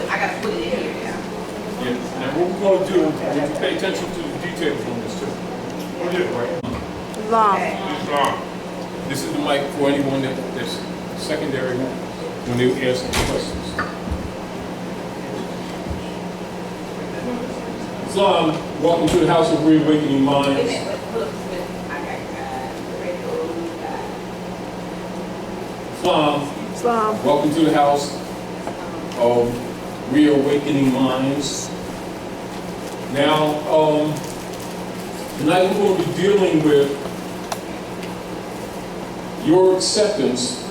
I gotta put it in here now. Yeah. Now what we're going to do, we have to pay attention to the details on this too. What is it, right? Long. Islam. This is the mic for anyone that's secondary when they ask questions. Islam, welcome to the House of Reawakening Minds. Wait a minute, I got Islam, welcome to the House of Reawakening Minds. Now, tonight we're going to be dealing with your acceptance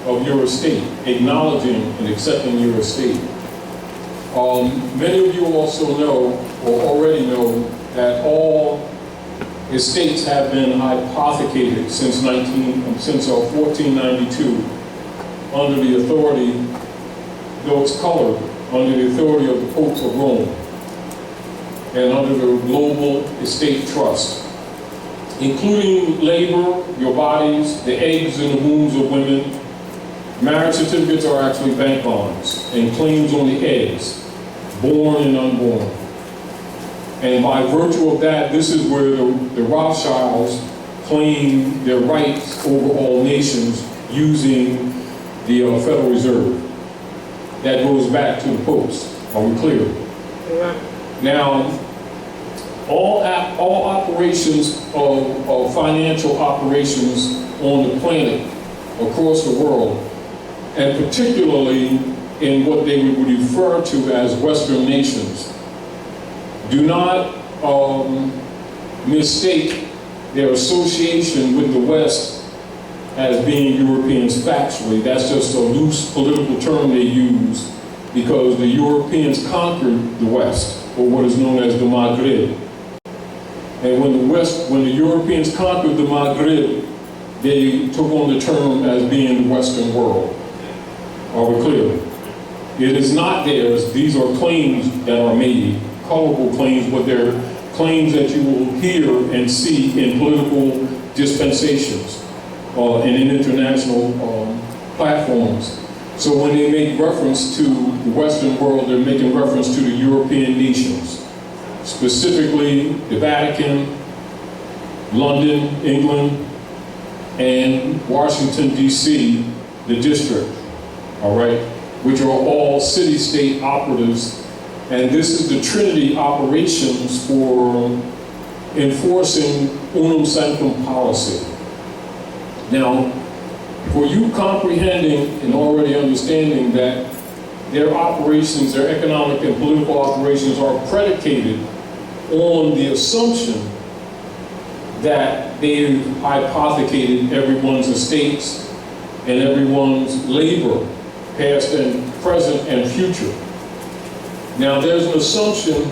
of your estate, acknowledging and accepting your estate. Many of you also know, or already know, that all estates have been hypothecated since 1492 under the authority, though it's colored, under the authority of the Popes of Rome and under the Global Estate Trust, including labor, your bodies, the eggs in the wombs of women. Marriage certificates are actually bank bonds and claims on the eggs, born and unborn. And by virtue of that, this is where the Rothschilds claim their rights over all nations using the Federal Reserve. That goes back to the popes. Are we clear? Yeah. Now, all operations of financial operations on the planet, across the world, and particularly in what they would refer to as Western nations, do not mistake their association with the West as being Europeans factually. That's just a loose political term they use because the Europeans conquered the West, or what is known as the Maghreb. And when the Europeans conquered the Maghreb, they took on the term as being the Western world. Are we clear? It is not theirs. These are claims that are made, colorful claims, but they're claims that you will hear and see in political dispensations and in international platforms. So when they make reference to the Western world, they're making reference to the European nations, specifically the Vatican, London, England, and Washington, D.C., the district, all right, which are all city-state operatives. And this is the Trinity operations for enforcing unum sanctum policy. Now, for you comprehending and already understanding that their operations, their economic and political operations are predicated on the assumption that they've hypothecated everyone's estates and everyone's labor, past and present and future. Now there's an assumption,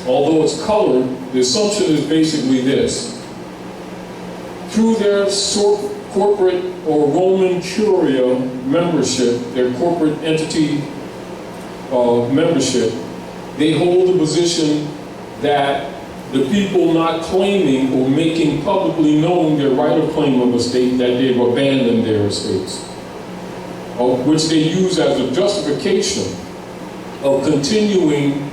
although it's colored, the assumption is basically this. Through their corporate or Roman Curia membership, their corporate entity membership, they hold the position that the people not claiming or making publicly known their right of claim of estate, that they've abandoned their estates, which they use as a justification of continuing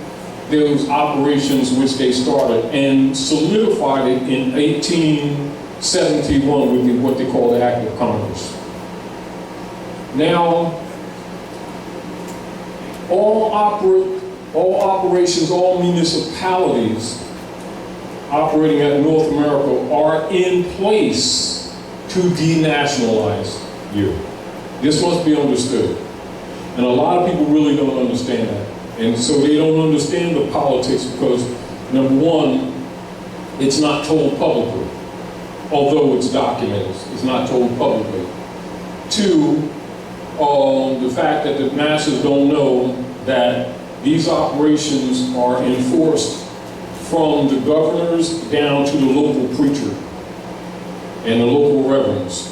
those operations which they started and solidified it in 1871 with what they call the Act of Congress. Now, all operations, all municipalities operating at North America are in place to denationalize you. This must be understood. And a lot of people really don't understand that. And so they don't understand the politics because, number one, it's not told publicly. Although it's documented, it's not told publicly. Two, the fact that the masses don't know that these operations are enforced from the governors down to the local preacher and the local reverends,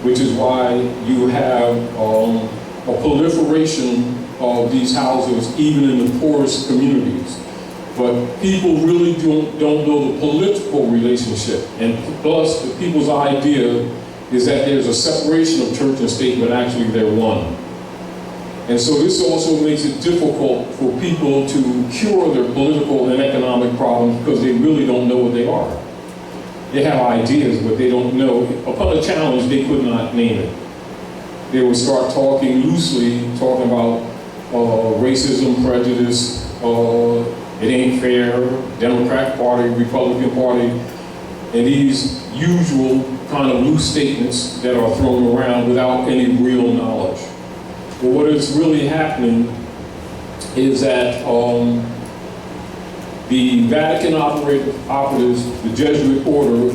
which is why you have a proliferation of these houses even in the poorest communities. But people really don't know the political relationship. And plus, the people's idea is that there's a separation of church and state, but actually they're one. And so this also makes it difficult for people to cure their political and economic problems because they really don't know what they are. They have ideas, but they don't know. Upon a challenge, they could not name it. They would start talking loosely, talking about racism, prejudice, it ain't fair, Democrat Party, Republican Party, and these usual kind of loose statements that are thrown around without any real knowledge. But what is really happening is that the Vatican operatives, the Jesuit order,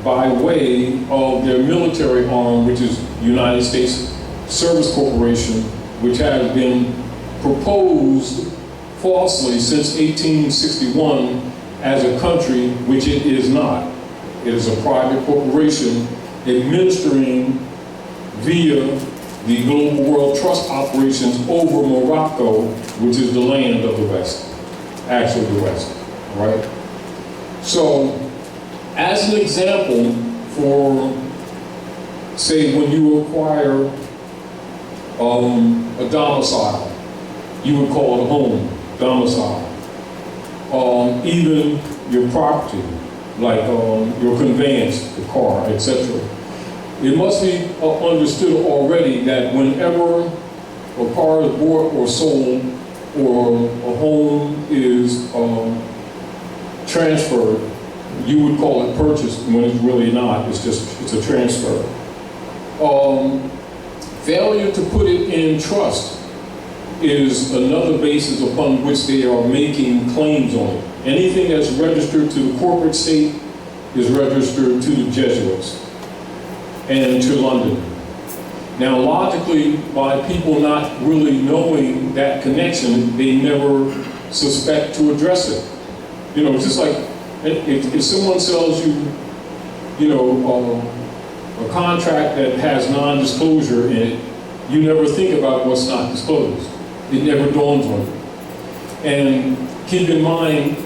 by way of their military arm, which is United States Service Corporation, which has been proposed falsely since 1861 as a country, which it is not. It is a private corporation administering via the Global World Trust operations over Morocco, which is the land of the West, actually the West, all right? So, as an example for, say, when you acquire a domicile, you would call it a home, domicile. Even your property, like your conveyance, the car, etc. It must be understood already that whenever a car is bought or sold, or a home is transferred, you would call it purchased when it's really not. It's a transfer. Failure to put it in trust is another basis upon which they are making claims on it. Anything that's registered to the corporate state is registered to the Jesuits and to London. Now, logically, by people not really knowing that connection, they never suspect to address it. You know, it's just like if someone sells you, you know, a contract that has non-disclosure in it, you never think about what's not disclosed. It never dawns on you. And keep in mind,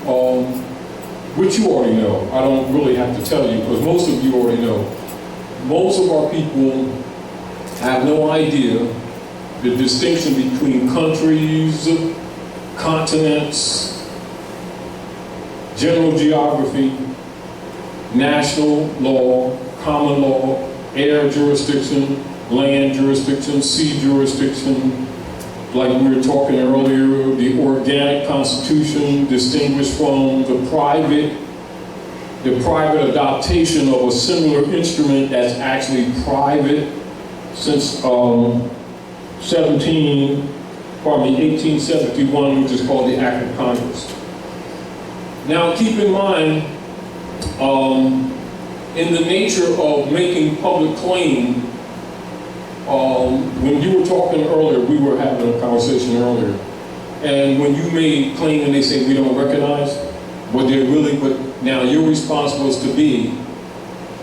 which you already know, I don't really have to tell you, because most of you already know, most of our people have no idea the distinction between countries, continents, general geography, national law, common law, air jurisdiction, land jurisdiction, sea jurisdiction, like we were talking earlier, the organic constitution distinguished from the private adaptation of a similar instrument that's actually private since 1871, which is called the Act of Congress. Now keep in mind, in the nature of making public claim, when you were talking earlier, we were having a conversation earlier, and when you made claim and they say we don't recognize, what they're really, but now your response was to be,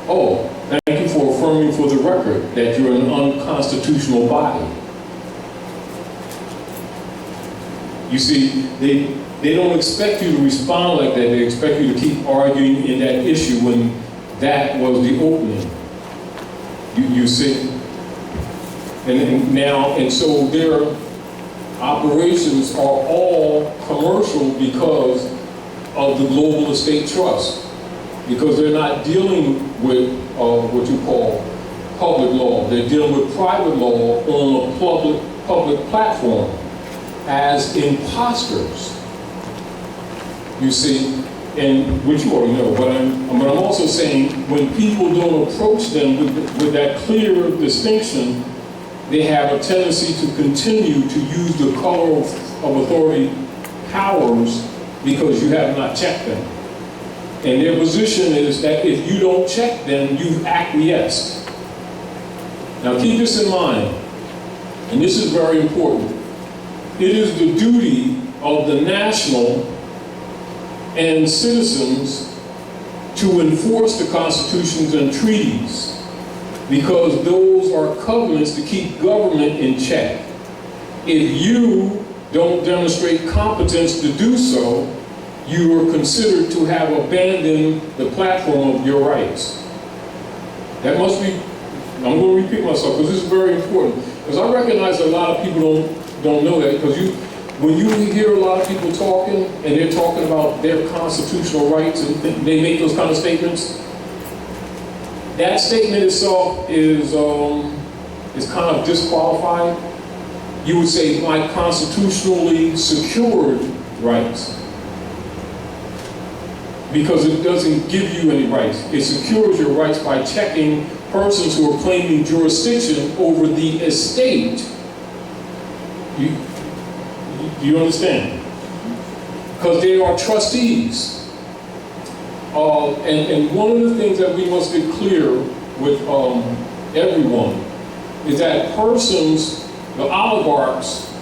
oh, thank you for affirming for the record that you're an unconstitutional body. You see, they don't expect you to respond like that. They expect you to keep arguing in that issue when that was the opening. You see? And so their operations are all commercial because of the global estate trust, because they're not dealing with what you call public law. They're dealing with private law on a public platform as imposters. You see, and which you already know, but I'm also saying when people don't approach them with that clear distinction, they have a tendency to continue to use the color of authority powers because you have not checked them. And their position is that if you don't check them, you've acquiesced. Now keep this in mind, and this is very important. It is the duty of the national and citizens to enforce the constitutions and treaties, because those are covenants to keep government in check. If you don't demonstrate competence to do so, you are considered to have abandoned the platform of your rights. That must be, I'm going to repeat myself because this is very important, because I recognize that a lot of people don't know that, because when you hear a lot of people talking and they're talking about their constitutional rights and they make those kind of statements, that statement itself is kind of disqualified. You would say my constitutionally secured rights, because it doesn't give you any rights. It secures your rights by checking persons who are claiming jurisdiction over the estate. You understand? Because they are trustees. And one of the things that we must get clear with everyone is that persons, the oligarchs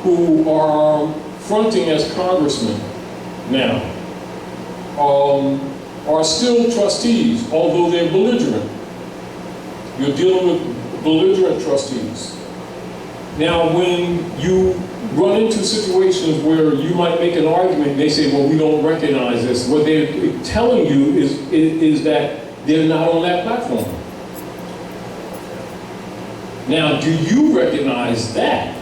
who are fronting as congressmen now, are still trustees, although they're belligerent. You're dealing with belligerent trustees. Now, when you run into situations where you might make an argument, they say, well, we don't recognize this. What they're telling you is that they're not on that platform. Now, do you recognize that?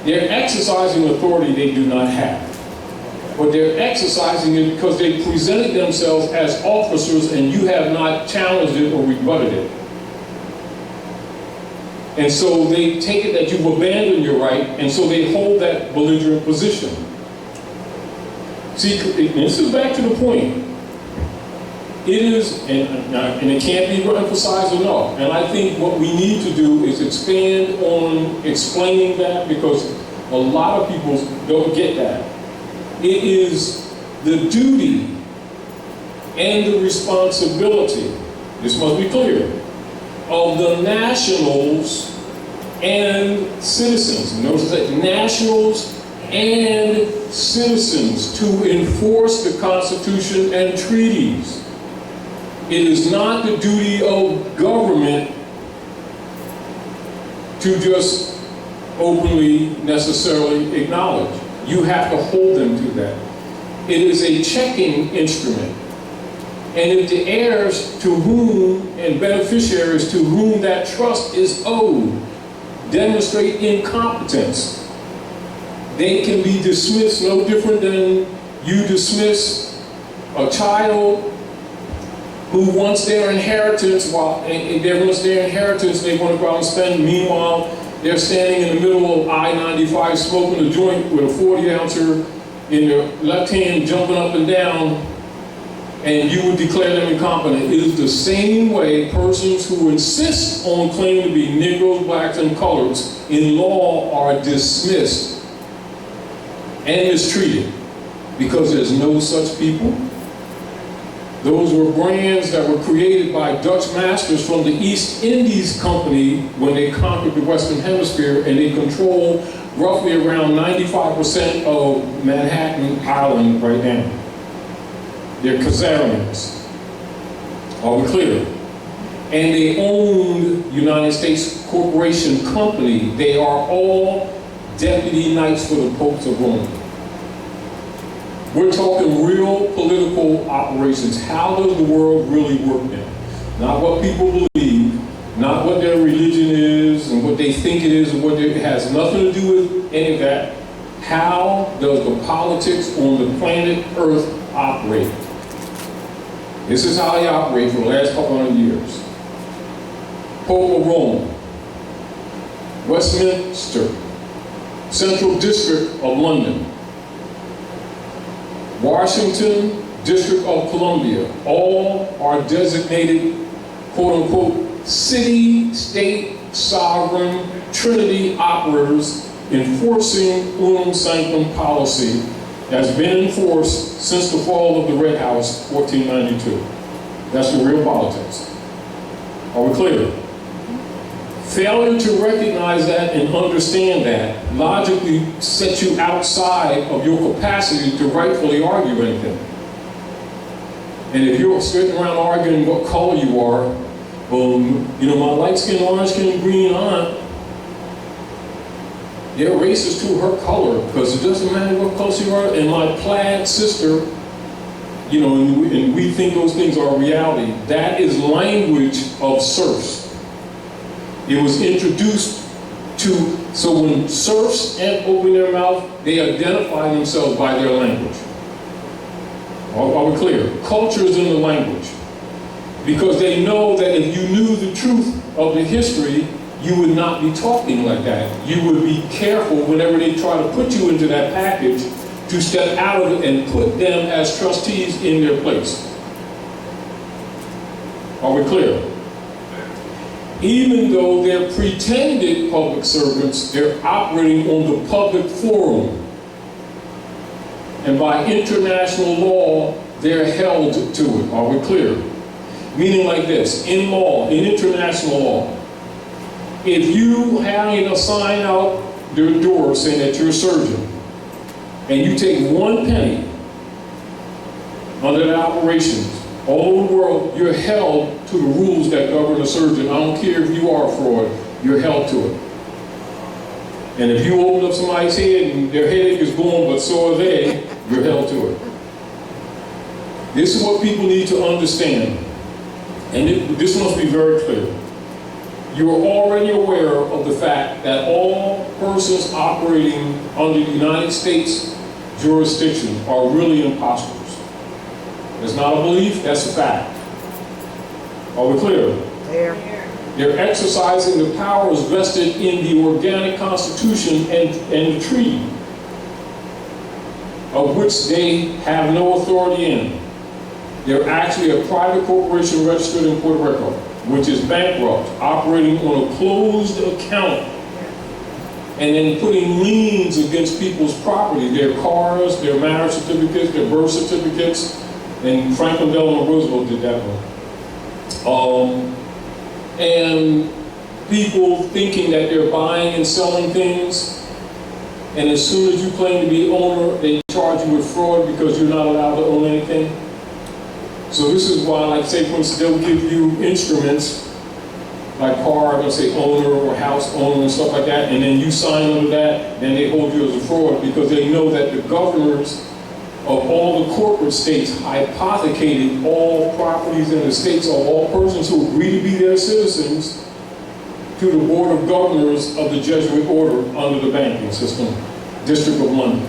They're exercising authority they do not have. But they're exercising it because they presented themselves as officers and you have not challenged it or rebutted it. And so they take it that you've abandoned your right, and so they hold that belligerent position. See, this is back to the point. It is, and it can't be emphasized enough, and I think what we need to do is expand on explaining that, because a lot of people don't get that. It is the duty and the responsibility, this must be clear, of the nationals and citizens. Notice that nationals and citizens to enforce the Constitution and treaties. It is not the duty of government to just openly necessarily acknowledge. You have to hold them to that. It is a checking instrument. And if the heirs to whom and beneficiaries to whom that trust is owed demonstrate incompetence, they can be dismissed no different than you dismiss a child who wants their inheritance, they want to go out and spend. Meanwhile, they're standing in the middle of I-95 smoking a joint with a 40-ouncer in their left hand, jumping up and down, and you would declare them incompetent. It is the same way persons who insist on claiming to be Negroes, blacks, and coloreds in law are dismissed and mistreated, because there's no such people. Those were brands that were created by Dutch masters from the East Indies Company when they conquered the Western Hemisphere, and they control roughly around 95% of Manhattan Island right now. They're Khazarians. Are we clear? And they own United States Corporation Company. They are all deputy knights for the Popes of Rome. We're talking real political operations. How does the world really work now? Not what people believe, not what their religion is and what they think it is, and it has nothing to do with any of that. How does the politics on the planet Earth operate? This is how they operate for the last couple hundred years. Pope of Rome, Westminster, Central District of London, Washington District of Columbia, all are designated, quote unquote, city, state, sovereign, trinity operators enforcing unum sanctum policy that's been enforced since the fall of the Red House, 1492. That's the real politics. Are we clear? Failure to recognize that and understand that logically sets you outside of your capacity to rightfully argue anything. And if you're sitting around arguing what color you are, you know, my light-skinned, orange-skinned, green aunt, they're racist to her color, because it doesn't matter what color you are. And my plaid sister, you know, and we think those things are reality. That is language of serfs. It was introduced to, so when serfs open their mouth, they identify themselves by their language. Are we clear? Culture is in the language. Because they know that if you knew the truth of the history, you would not be talking like that. You would be careful whenever they try to put you into that package to step out of it and put them as trustees in their place. Are we clear? Even though they're pretended public servants, they're operating on the public forum. And by international law, they're held to it. Are we clear? Meaning like this, in law, in international law, if you hang a sign out the door saying that you're a surgeon, and you take 1 penny under the operations, all over the world, you're held to the rules that govern a surgeon. I don't care if you are a fraud, you're held to it. And if you open up somebody's head and their headache is gone, but so are they, you're held to it. This is what people need to understand. And this must be very clear. You are already aware of the fact that all persons operating under the United States jurisdiction are really imposters. It's not a belief, that's a fact. Are we clear? There. They're exercising the powers vested in the organic constitution and the treaty, of which they have no authority in. They're actually a private corporation registered in Puerto Rico, which is bankrupt, operating on a closed account, and then putting liens against people's property, their cars, their marriage certificates, their birth certificates, and Franklin Delano Roosevelt did that one. And people thinking that they're buying and selling things, and as soon as you claim to be owner, they charge you with fraud because you're not allowed to own anything. So this is why, like, say, for instance, they'll give you instruments like car, they'll say owner or house owner and stuff like that, and then you sign under that, then they hold you as a fraud because they know that the governors of all the corporate states hypothecated all properties in the states of all persons who agree to be their citizens to the Board of Governors of the Jesuit Order under the banking system, District of London.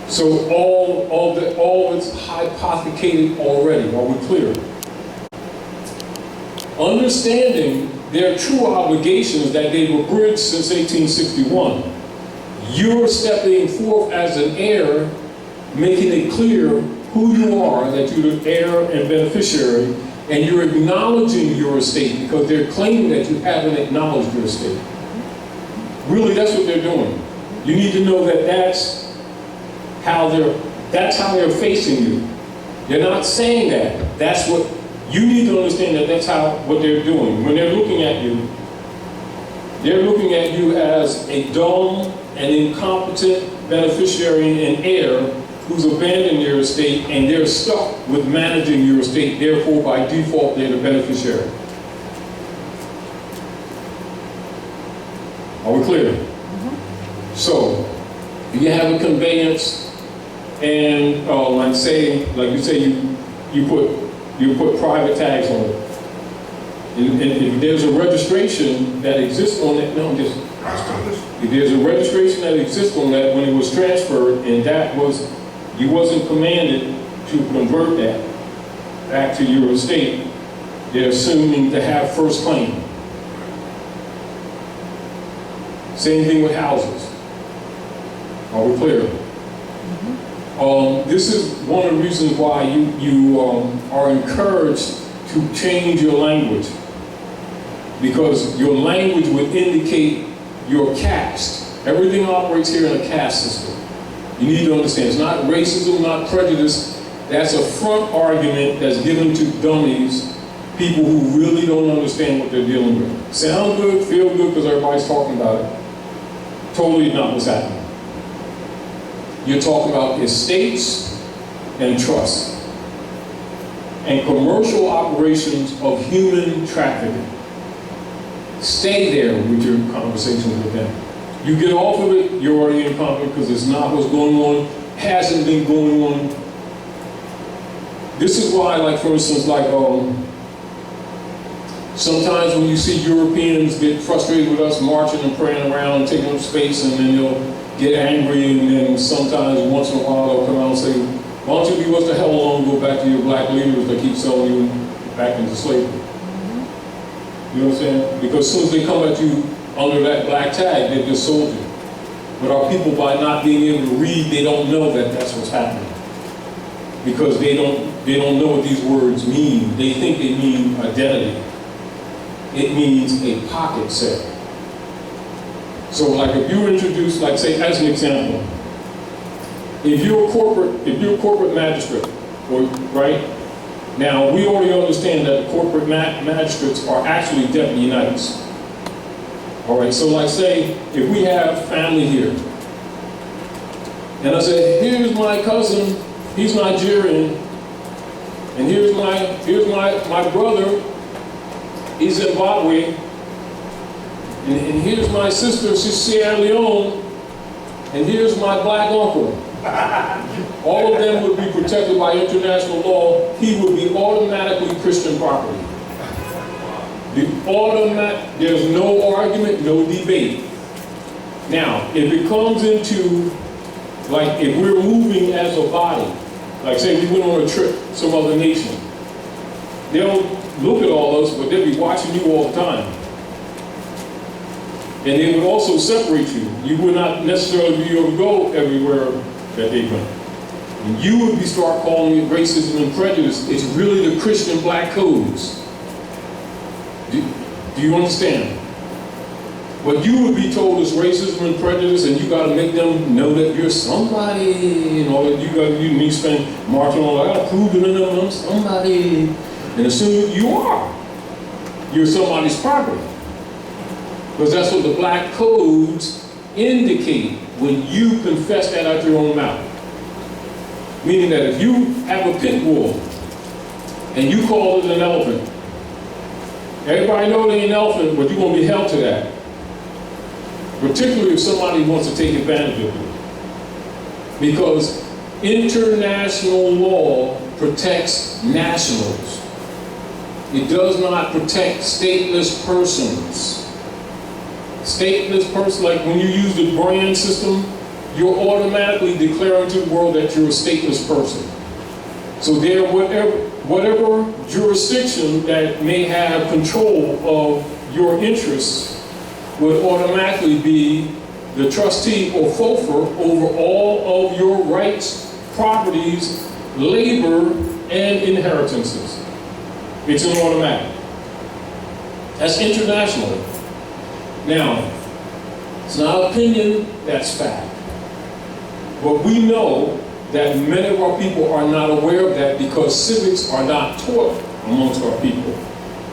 So all it's hypothecated already. Are we clear? Understanding their true obligations that they've abridged since 1861, you're stepping forth as an heir, making it clear who you are, that you're the heir and beneficiary, and you're acknowledging your estate because they're claiming that you haven't acknowledged your estate. Really, that's what they're doing. You need to know that that's how they're facing you. They're not saying that. That's what you need to understand, that that's what they're doing. When they're looking at you as a dumb and incompetent beneficiary and heir who's abandoned their estate, and they're stuck with managing your estate. Therefore, by default, they're the beneficiary. Are we clear? Mm-hmm. So, you have a conveyance, and like you say, you put private tags on it. And if there's a registration that exists on it, if there's a registration that exists on that when it was transferred, and you wasn't commanded to convert that back to your estate, they're assuming to have first claim. Same thing with houses. Are we clear? This is one of the reasons why you are encouraged to change your language, because your language would indicate your caste. Everything operates here in a caste system. You need to understand, it's not racism, not prejudice. That's a front argument that's given to dummies, people who really don't understand what they're dealing with. Sound good, feel good because everybody's talking about it. Totally not what's happening. You're talking about estates and trusts and commercial operations of human trafficking. Stay there with your conversations with them. You get off of it, you're already in conflict because it's not what's going on, hasn't been going on. This is why, like for instance, like sometimes when you see Europeans get frustrated with us marching and praying around and taking up space, and then they'll get angry, and then sometimes once in a while they'll come out and say, why don't you leave us the hell alone and go back to your black leaders that keep selling you back into slavery? You know what I'm saying? Because as soon as they come at you under that black tag, they just sold you. But our people, by not being able to read, they don't know that that's what's happening. Because they don't know what these words mean. They think they mean identity. It means a pocket set. So like if you introduce, like say as an example, if you're a corporate magistrate, or, right? Now we already understand that corporate magistrates are actually deputy knights. All right, so like say if we have family here, and I say, here's my cousin, he's Nigerian, and here's my brother, he's Zimbabwe, and here's my sister, she's Sierra Leone, and here's my black uncle. All of them would be protected by international law. He would be automatically Christian property. There's no argument, no debate. Now, if it comes into, like if we're moving as a body, like say we went on a trip, some other nation, they'll look at all of us, but they'll be watching you all the time. And they would also separate you. You would not necessarily be able to go everywhere that they went. And you would start calling it racism and prejudice. It's really the Christian black codes. Do you understand? What you would be told is racism and prejudice, and you got to make them know that you're somebody. You know, you spend marching on, I got to prove to them I'm somebody. And as soon as you are, you're somebody's property. Because that's what the black codes indicate when you confess that out your own mouth. Meaning that if you have a pit bull and you call it an elephant, everybody knows it ain't an elephant, but you're going to be held to that. Particularly if somebody wants to take advantage of you. Because international law protects nationals. It does not protect stateless persons. Stateless person, like when you use the brand system, you're automatically declaring to the world that you're a stateless person. So there, whatever jurisdiction that may have control of your interests would automatically be the trustee or FOFR over all of your rights, properties, labor, and inheritances. It's an automatic. That's internationally. Now, it's not opinion, that's fact. But we know that many of our people are not aware of that because civics are not taught amongst our people.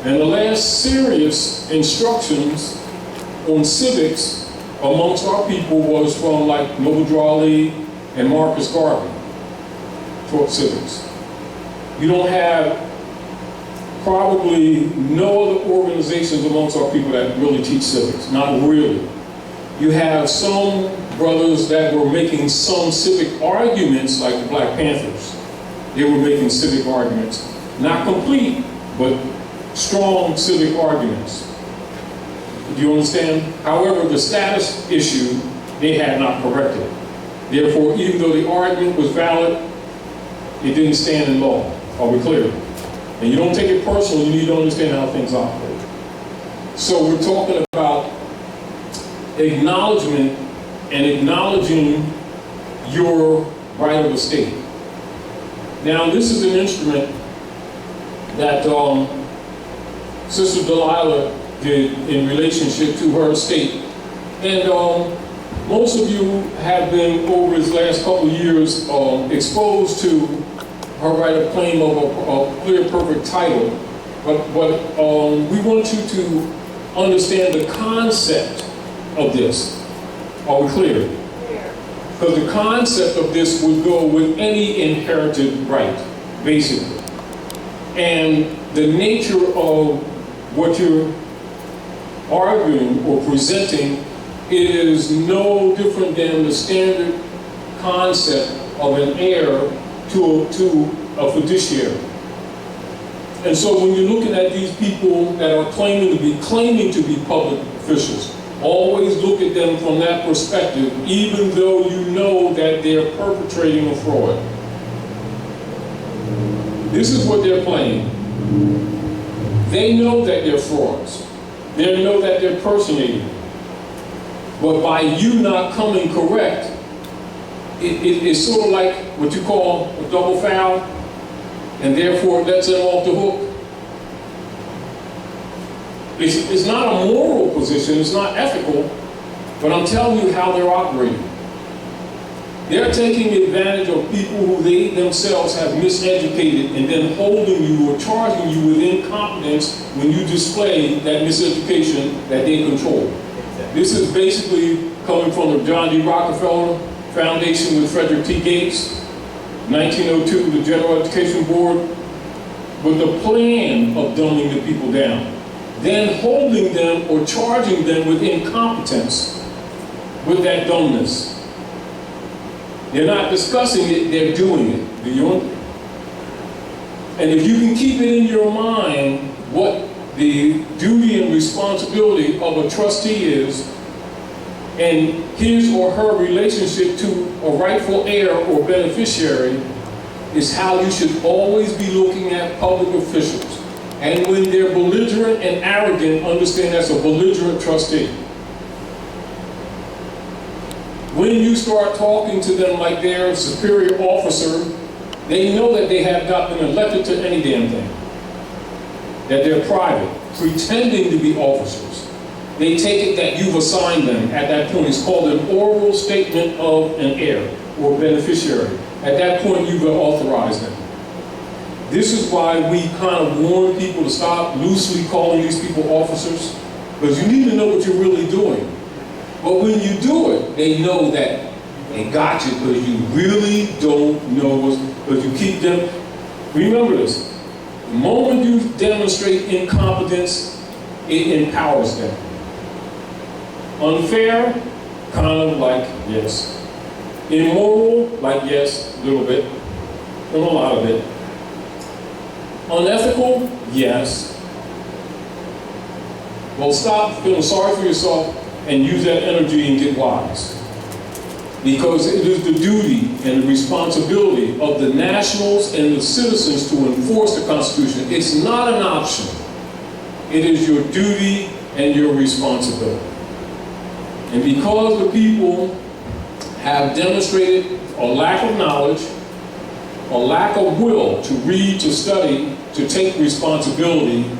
And the last serious instructions on civics amongst our people was from like Noble Drawley and Marcus Garvey, taught civics. You don't have probably no other organizations amongst our people that really teach civics, not really. You have some brothers that were making some civic arguments, like the Black Panthers. They were making civic arguments. Not complete, but strong civic arguments. Do you understand? However, the status issue, they had not corrected. Therefore, even though the argument was valid, it didn't stand in law. Are we clear? And you don't take it personal, you need to understand how things operate. So we're talking about acknowledgement and acknowledging your right of estate. Now, this is an instrument that Sister Delilah did in relationship to her estate. And most of you have been, over these last couple of years, exposed to her right of claim of a clear, perfect title. But we want you to understand the concept of this. Are we clear? Because the concept of this would go with any inherited right, basically. And the nature of what you're arguing or presenting is no different than the standard concept of an heir to a fiduciary. And so when you're looking at these people that are claiming to be public officials, always look at them from that perspective, even though you know that they're perpetrating a fraud. This is what they're playing. They know that they're frauds. They know that they're personating. But by you not coming correct, it's sort of like what you call a double foul, and therefore it lets them off the hook. It's not a moral position, it's not ethical, but I'm telling you how they're operating. They're taking advantage of people who they themselves have miseducated and then holding you or charging you with incompetence when you display that miseducation that they control. This is basically coming from the John D. Rockefeller Foundation with Frederick T. Gates, 1902, the General Education Board, with the plan of dumbing the people down, then holding them or charging them with incompetence with that dumbness. They're not discussing it, they're doing it. Do you understand? And if you can keep it in your mind what the duty and responsibility of a trustee is, and his or her relationship to a rightful heir or beneficiary, is how you should always be looking at public officials. And when they're belligerent and arrogant, understand that's a belligerent trustee. When you start talking to them like they're a superior officer, they know that they have not been elected to any damn thing. That they're private, pretending to be officers. They take it that you've assigned them at that point. It's called an oral statement of an heir or beneficiary. At that point, you've authorized them. This is why we kind of warn people to stop loosely calling these people officers, because you need to know what you're really doing. But when you do it, they know that they got you because you really don't know because you keep them. Remember this. The moment you demonstrate incompetence, it empowers them. Unfair, kind of like yes. Immoral, like yes, a little bit, and a lot of it. Unethical, yes. Well, stop feeling sorry for yourself and use that energy and get wise. Because it is the duty and the responsibility of the nationals and the citizens to enforce the Constitution. It's not an option. It is your duty and your responsibility. And because the people have demonstrated a lack of knowledge, a lack of will to read, to study, to take responsibility,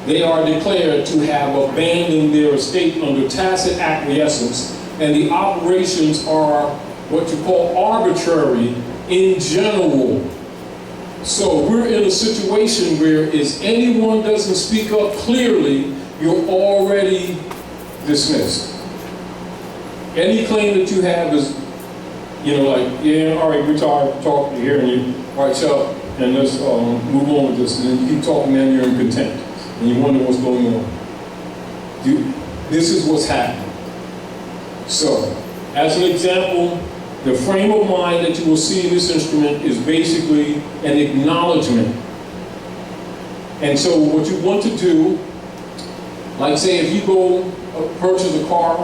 they are declared to have abandoned their estate under tacit acquiescence, and the operations are what you call arbitrary in general. So we're in a situation where if anyone doesn't speak up clearly, you're already dismissed. Any claim that you have is, like, yeah, all right, we're tired of talking, hearing you. All right, shut up, and let's move on with this. And then you keep talking, and you're in contempt. And you wonder what's going on. This is what's happening. So, as an example, the frame of mind that you will see in this instrument is basically an acknowledgement. And so what you want to do, like say if you go purchase a car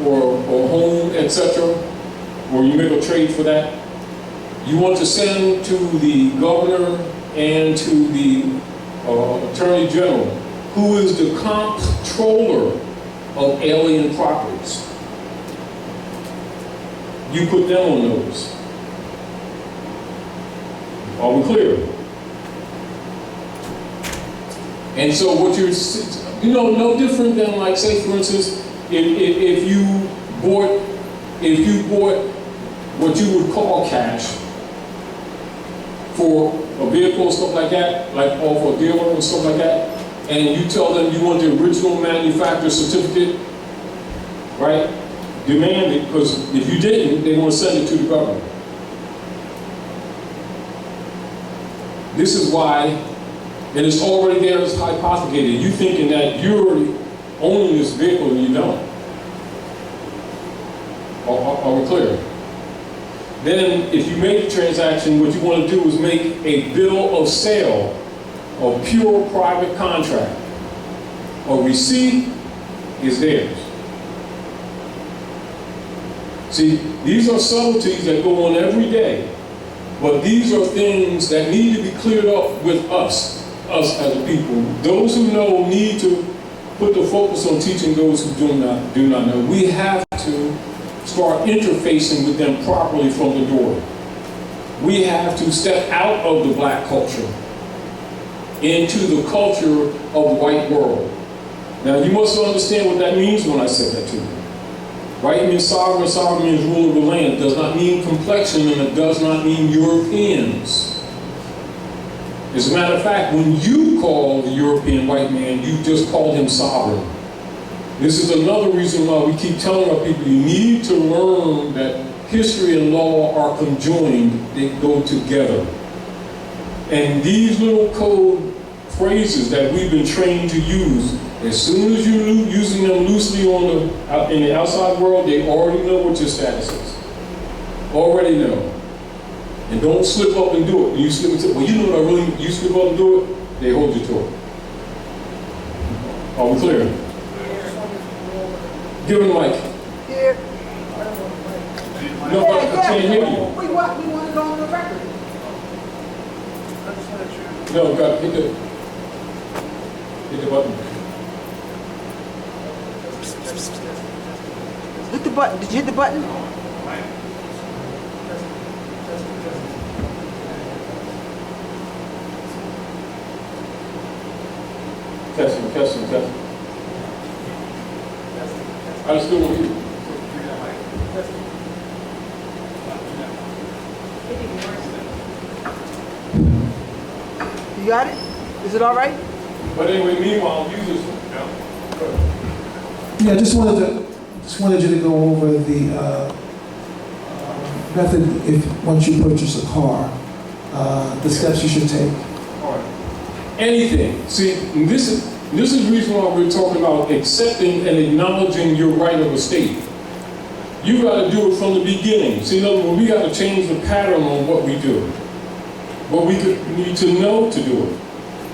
or a home, etc., or you make a trade for that, you want to send to the governor and to the Attorney General, who is the comptroller of alien properties. You put them on notice. Are we clear? And so what you're, no different than, like, say for instance, if you bought what you would call cash for a vehicle, stuff like that, like off a dealer and stuff like that, and you tell them you want the original manufacturer certificate, right? Demand it, because if you didn't, they want to send it to the government. This is why, and it's already there, it's hypothecated. You thinking that you're owning this vehicle and you don't. Are we clear? Then, if you make the transaction, what you want to do is make a bill of sale, a pure private contract. A receipt is theirs. See, these are subtleties that go on every day, but these are things that need to be cleared up with us as a people. Those who know need to put the focus on teaching those who do not know. We have to start interfacing with them properly from the door. We have to step out of the black culture into the culture of the white world. Now, you must understand what that means when I said that to you. White means sovereign, sovereign means rule of the land. It does not mean complexion, and it does not mean Europeans. As a matter of fact, when you call the European white man, you just called him sovereign. This is another reason why we keep telling our people, you need to learn that history and law are conjoined, they go together. And these little code phrases that we've been trained to use, as soon as you're using them loosely in the outside world, they already know what your status is. Already know. And don't slip up and do it. When you slip and say, well, you know what I really, you slip up and do it, they hold you to it. Are we clear? Give him the mic. Yeah. No, I can't hear you. We want to go on the record. No, God, hit the button. Hit the button. Did you hit the button? Testing. I still want you. You got it? Is it all right? But anyway, meanwhile, use this one. Yeah, I just wanted you to go over the method once you purchase a car, the steps you should take. All right. Anything. See, this is the reason why we're talking about accepting and acknowledging your right of estate. You got to do it from the beginning. See, in other words, we got to change the pattern on what we do. But we need to know to do it.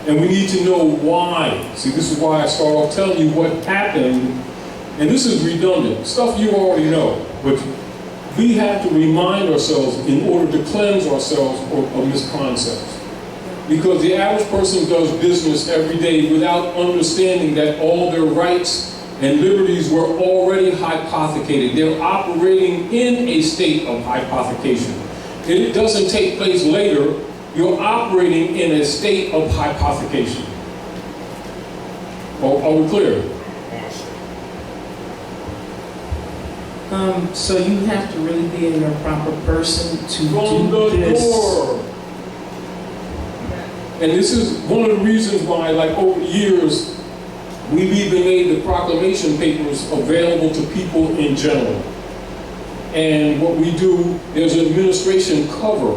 And we need to know why. See, this is why I start off telling you what happened. And this is redundant, stuff you already know. But we have to remind ourselves in order to cleanse ourselves of misconcepts. Because the average person does business every day without understanding that all their rights and liberties were already hypothecated. They're operating in a state of hypothecation. It doesn't take place later. You're operating in a state of hypothecation. Are we clear? So you have to really be in your proper person to From do the this. door. And this is one of the reasons why, like, over the years, we've even made the proclamation papers available to people in general. And what we do, there's an administration cover.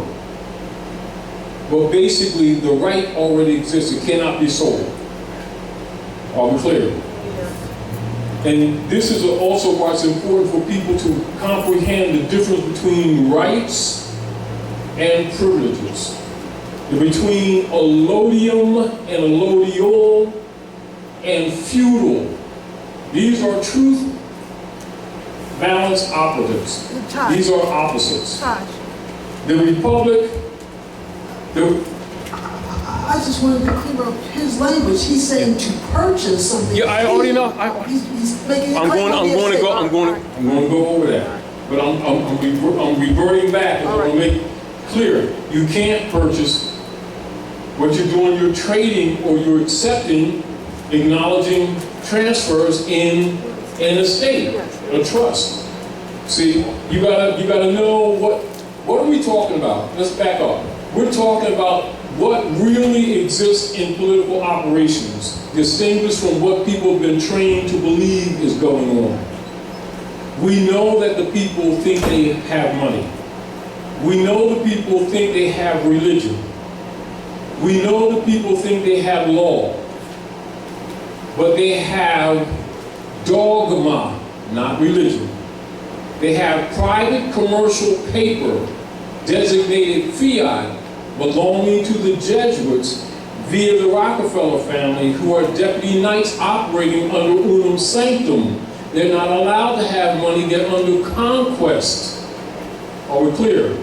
But basically, the right already exists. It cannot be sold. Are we clear? And this is also why it's important for people to comprehend the difference between rights and privileges. Between allodium and allodial and feudal. These are truth balance operatives. These are opposites. Taj. The republic, I just wanted to clear up his language. He's saying to purchase something. Yeah, I already know. He's making it I'm clear going to go over that. But I'm reverting back and I want to make clear. You can't purchase what you're doing. You're trading or you're accepting, acknowledging transfers in an estate, a trust. See, you gotta know what are we talking about? Let's back up. We're talking about what really exists in political operations, distinguished from what people have been trained to believe is going on. We know that the people think they have money. We know the people think they have religion. We know the people think they have law. But they have dogma, not religion. They have private commercial paper designated fiat belonging to the Jesuits via the Rockefeller family, who are deputy knights operating under unum sanctum. They're not allowed to have money. They're under conquest. Are we clear?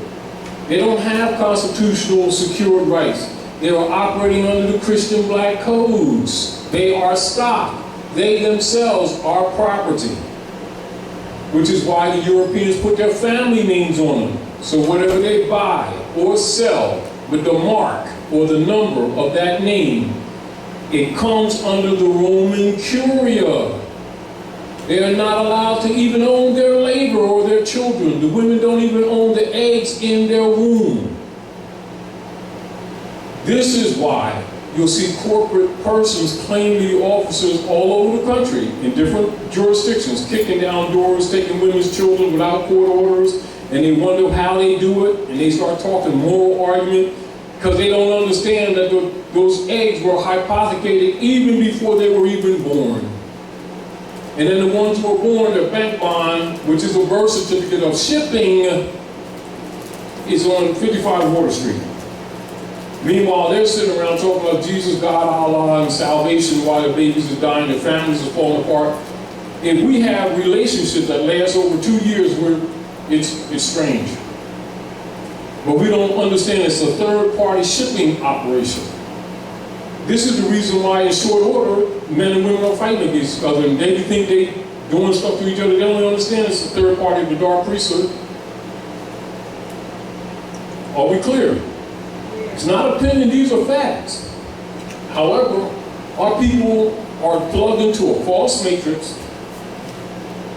They don't have constitutional secured rights. They are operating under the Christian black codes. They are stock. They themselves are property. Which is why the Europeans put their family names on them. So whatever they buy or sell with the mark or the number of that name, it comes under the Roman Curia. They are not allowed to even own their labor or their children. The women don't even own the eggs in their womb. This is why you'll see corporate persons claim to be officers all over the country in different jurisdictions, kicking down doors, taking women's children without court orders, and they wonder how they do it, and they start talking moral argument because they don't understand that those eggs were hypothecated even before they were even born. And then the ones who were born, their bank bond, which is a birth certificate of shipping, is on 55 Water Street. Meanwhile, they're sitting around talking about Jesus, God, Allah, and salvation while their babies are dying, their families are falling apart. If we have relationships that last over 2 years, it's strange. But we don't understand it's a third-party shipping operation. This is the reason why in short order, men and women are fighting against each other, and they think they doing stuff to each other. They don't understand it's a third party of the dark priesthood. Are we clear? It's not opinion, these are facts. However, our people are plugged into a false matrix.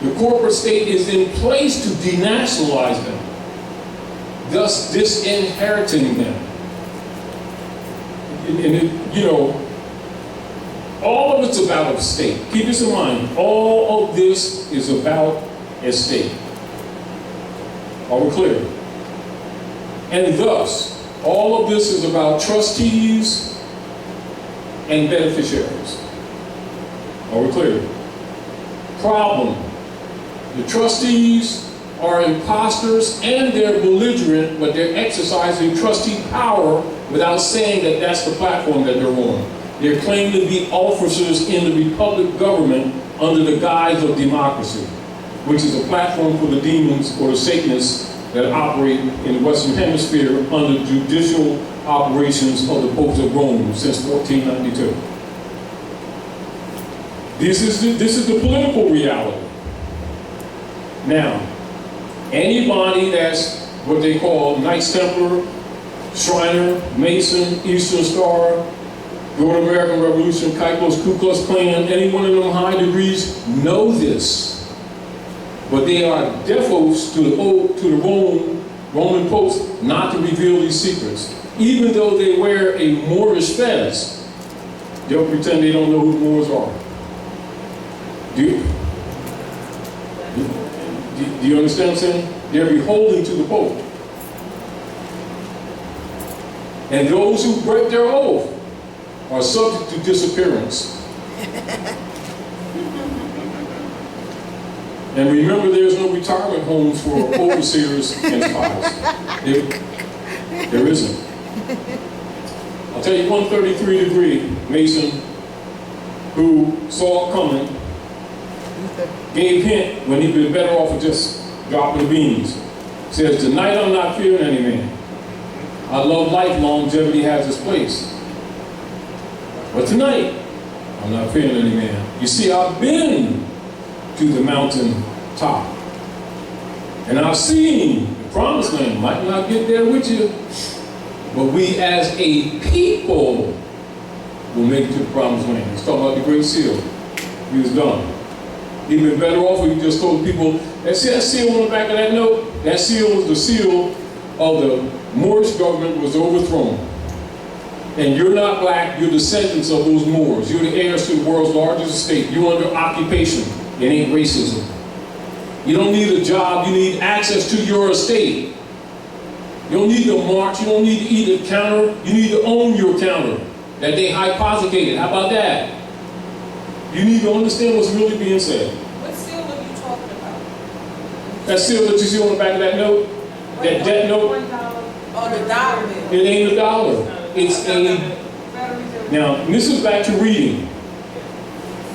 The corporate state is in place to denationalize them, thus disinheriting them. All of it's about a state. Keep this in mind. All of this is about a state. Are we clear? And thus, all of this is about trustees and beneficiaries. Are we clear? Problem. The trustees are imposters and they're belligerent, but they're exercising trustee power without saying that that's the platform that they're on. They're claiming to be officers in the republic government under the guise of democracy, which is a platform for the demons or the Satanists that operate in the Western Hemisphere under judicial operations of the popes of Rome since 1492. This is the political reality. Now, anybody that's what they call Knights Templar, Shriner, Mason, Eastern Star, North American Revolution, Kaikos, Ku Klux Klan, any one of them high degrees know this. But they are deafos to the Roman popes not to reveal these secrets. Even though they wear a Moorish fez, they'll pretend they don't know who the Moors are. Do you understand what I'm saying? They're beholden to the Pope. And those who break their oath are subject to disappearance. And remember, there's no retirement homes for overseers and spies. There isn't. I'll tell you, 133-degree Mason, who saw it coming, gave hint when he'd been better off of just dropping the beans. Says, tonight I'm not fearing any man. I love life, longevity has its place. But tonight, I'm not fearing any man. You see, I've been to the mountain top. And I've seen the promised land. Might not get there with you, but we as a people will make it to the promised land. He's talking about the Great Seal. He was done. He'd been better off if he just told people, that seal on the back of that note, that seal was the seal of the Moorish government was overthrown. And you're not black, you're descendants of those Moors. You're the heirs to the world's largest estate. You're under occupation. It ain't racism. You don't need a job, you need access to your estate. You don't need to march, you don't need to eat a counter, you need to own your counter that they hypothecated. How about that? You need to understand what's really being said. What seal are you talking about? That seal that you see on the back of that note, that debt note, Oh, the dollar bill. it ain't a dollar. It's a, now this is back to reading.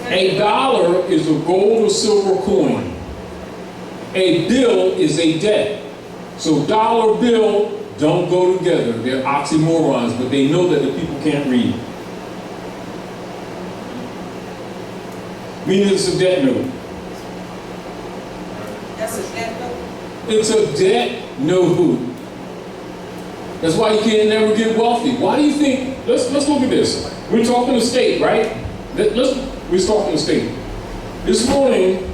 A dollar is a gold or silver coin. A bill is a debt. So dollar bill don't go together. They're oxymorons, but they know that the people can't read. Meaning it's a debt note. That's a debt note? It's a debt note. That's why you can't never get wealthy. Why do you think, let's look at this. We're talking the state, right? We're talking the state. This morning,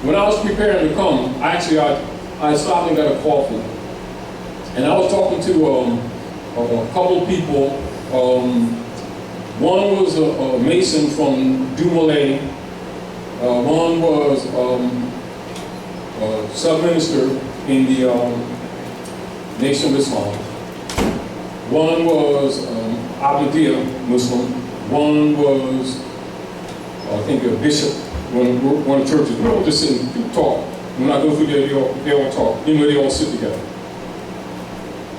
when I was preparing to come, I stopped and got a coffee. And I was talking to a couple of people. One was a Mason from Dumoulin. One was a sub-minister in the Nation of Islam. One was Ahmadiyya Muslim. One was, I think, a bishop. One of the churches. We don't just sit and talk. When I go through there, they all talk. You know, they all sit together.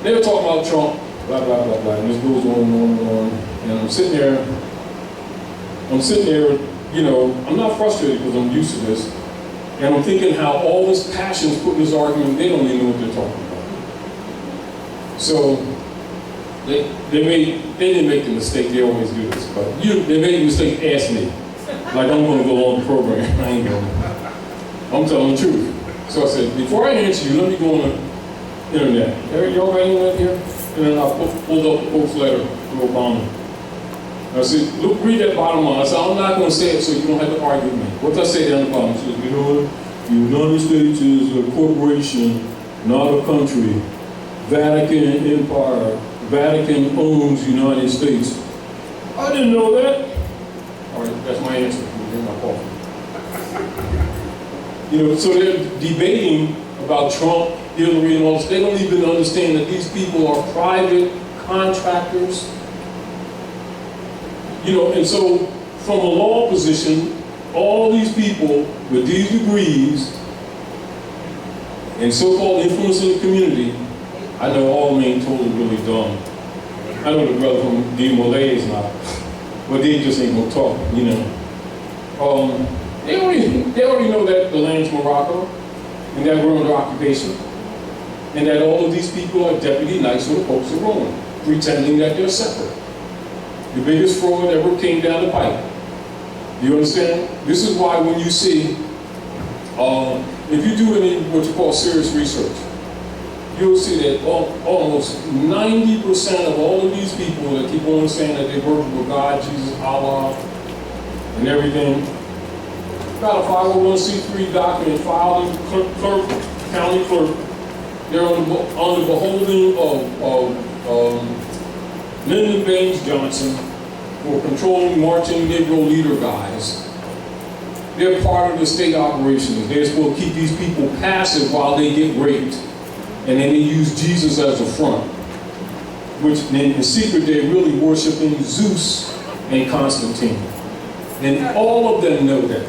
They were talking about Trump, blah, blah, blah, blah, and this goes on and on and on. And I'm sitting there, you know, I'm not frustrated because I'm used to this. And I'm thinking how all this passion's put in this argument, they don't even know what they're talking about. So, they didn't make the mistake, they always do this, but they made the mistake, ask me. Like I'm going to go on the program, I ain't going. I'm telling the truth. So I said, before I answer you, let me go on the internet. Y'all got internet here? And then I pulled up the Pope's letter to Obama. I said, look, read that bottom line. I said, I'm not going to say it so you don't have to argue with me. What did I say down the bottom? I said, you know what? The United States is a corporation, not a country. Vatican Empire. Vatican owns the United States. I didn't know that. All right, that's my answer. Here's my call. You know, so they're debating about Trump, Hillary, and all this. They don't even understand that these people are private contractors. You know, and so from a law position, all these people with these degrees and so-called influence in the community, I know all men totally really dumb. I know the brother from D. Molay is not, but they just ain't gonna talk, you know. They already know that the land's Morocco and that we're under occupation and that all of these people are deputy knights of the popes of Rome, pretending that they're separate. The biggest fraud ever came down the pipe. You understand? This is why when you see, if you do any what you call serious research, you'll see that almost 90% of all of these people that keep on saying that they work with God, Jesus, Allah, and everything, got a 501c3 document filed in clerk, county clerk. They're on the beholding of Lyndon Baines Johnson for controlling marching Negro leader guys. They're part of the state operations. They're supposed to keep these people passive while they get raped. And then they use Jesus as a front. Which in secret they're really worshiping Zeus and Constantine. And all of them know that.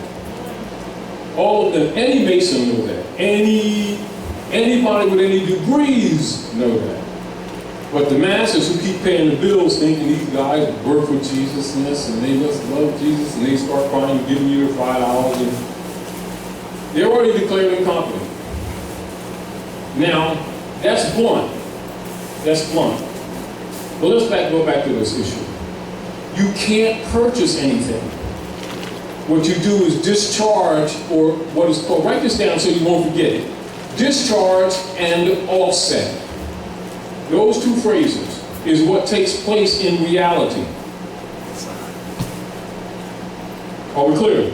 All of them, any Mason know that. Anybody with any degrees know that. But the masses who keep paying the bills thinking these guys work for Jesus and this, and they must love Jesus, and they start crying and giving you their $5, and they're already declared incompetent. Now, that's blunt. That's blunt. But let's go back to this issue. You can't purchase anything. What you do is discharge, or what is called, write this down so you won't forget it. Discharge and offset. Those two phrases is what takes place in reality. Are we clear?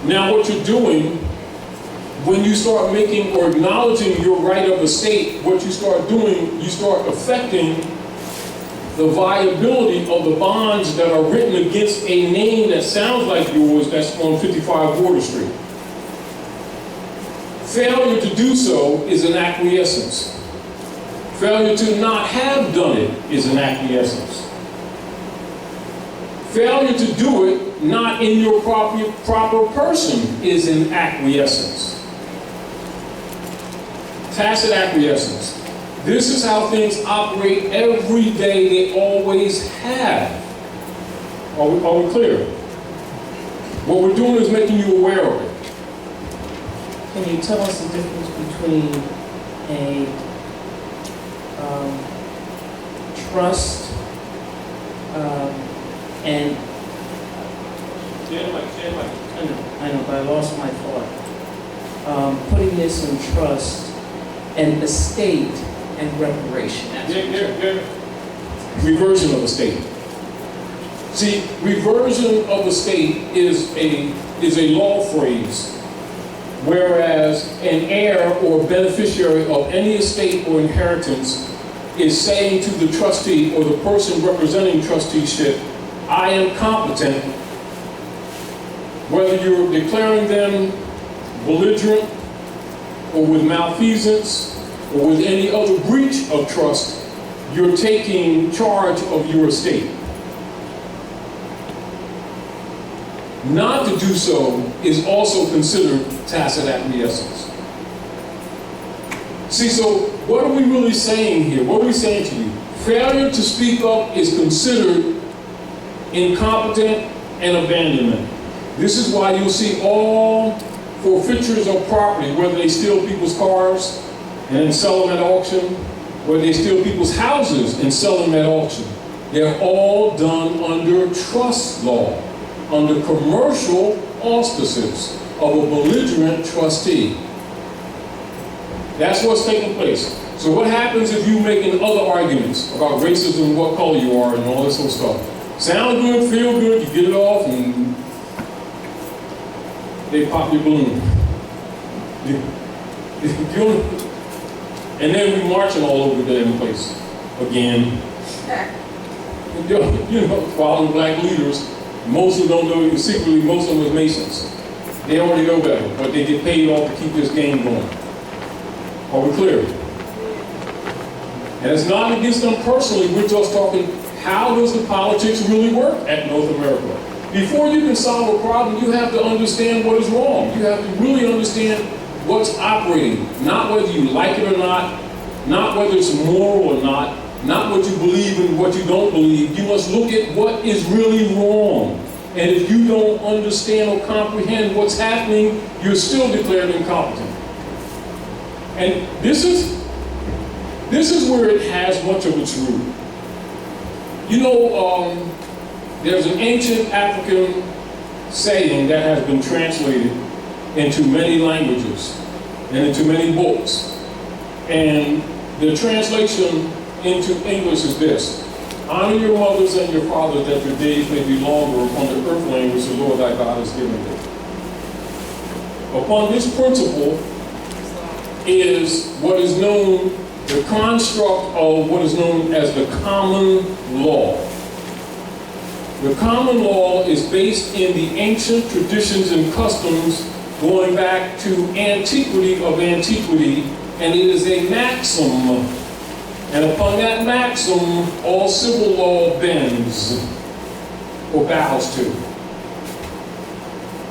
Now what you're doing, when you start making or acknowledging your right of estate, what you start doing, you start affecting the viability of the bonds that are written against a name that sounds like yours that's on 55 Water Street. Failure to do so is an acquiescence. Failure to not have done it is an acquiescence. Failure to do it not in your proper person is an acquiescence. Tacit acquiescence. This is how things operate every day. They always have. Are we clear? What we're doing is making you aware of it. Can you tell us the difference between a trust and I know, but I lost my thought. Putting this in trust and estate and reparation. Reversion of estate. See, reversion of estate is a law phrase, whereas an heir or beneficiary of any estate or inheritance is saying to the trustee or the person representing trusteeship, I am competent, whether you're declaring them belligerent or with malfeasance or with any other breach of trust, you're taking charge of your estate. Not to do so is also considered tacit acquiescence. See, so what are we really saying here? What are we saying to you? Failure to speak up is considered incompetent and abandonment. This is why you'll see all forfeitures of property, whether they steal people's cars and then sell them at auction, whether they steal people's houses and sell them at auction. They're all done under trust law, under commercial auspices of a belligerent trustee. That's what's taking place. So what happens if you making other arguments about racism, what color you are, and all this sort of stuff? Sound good, feel good, you get it off, and they pop your balloon. And then we marching all over the damn place again. You know, following black leaders, most of them don't know, secretly most of them are Masons. They already know better, but they get paid off to keep this game going. Are we clear? And it's not against them personally, we're just talking, how does the politics really work at North America? Before you can solve a problem, you have to understand what is wrong. You have to really understand what's operating, not whether you like it or not whether it's moral or not what you believe and what you don't believe. You must look at what is really wrong. And if you don't understand or comprehend what's happening, you're still declared incompetent. And this is where it has much of its root. You know, there's an ancient African saying that has been translated into many languages and into many books. And the translation into English is this: honor your mothers and your fathers that your days may be longer upon the earthland which the Lord thy God has given thee. Upon this principle is what is known, the construct of what is known as the common law. The common law is based in the ancient traditions and customs going back to antiquity of antiquity, and it is a maxim. And upon that maxim, all civil law bends or bows to.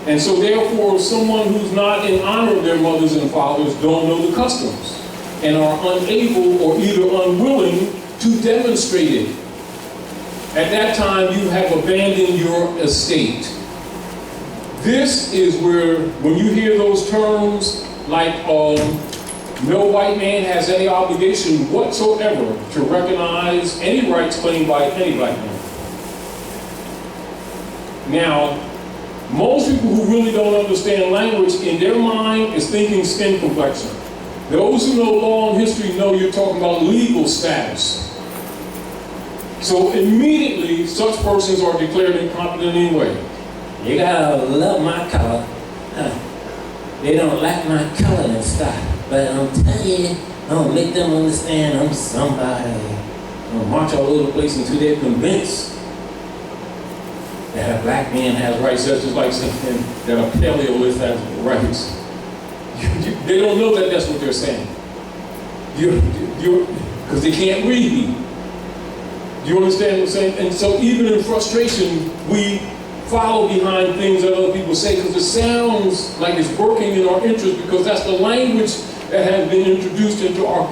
And so therefore, someone who's not in honor of their mothers and fathers don't know the customs and are unable or either unwilling to demonstrate it. At that time, you have abandoned your estate. This is where, when you hear those terms like No white man has any obligation whatsoever to recognize any rights claimed by any black man. Now, most people who really don't understand language, in their mind, is thinking skin complexion. Those who know law and history know you're talking about legal status. So immediately, such persons are declared incompetent anyway. You gotta love my color. They don't like my color and stuff. But I'm telling you, I'm gonna make them understand I'm somebody. I'm gonna march all over the place until they're convinced that a black man has rights, just like saying that a paleolith has rights. They don't know that that's what they're saying. Because they can't read. Do you understand what I'm saying? And so even in frustration, we follow behind things that other people say because it sounds like it's working in our interest because that's the language that has been introduced into our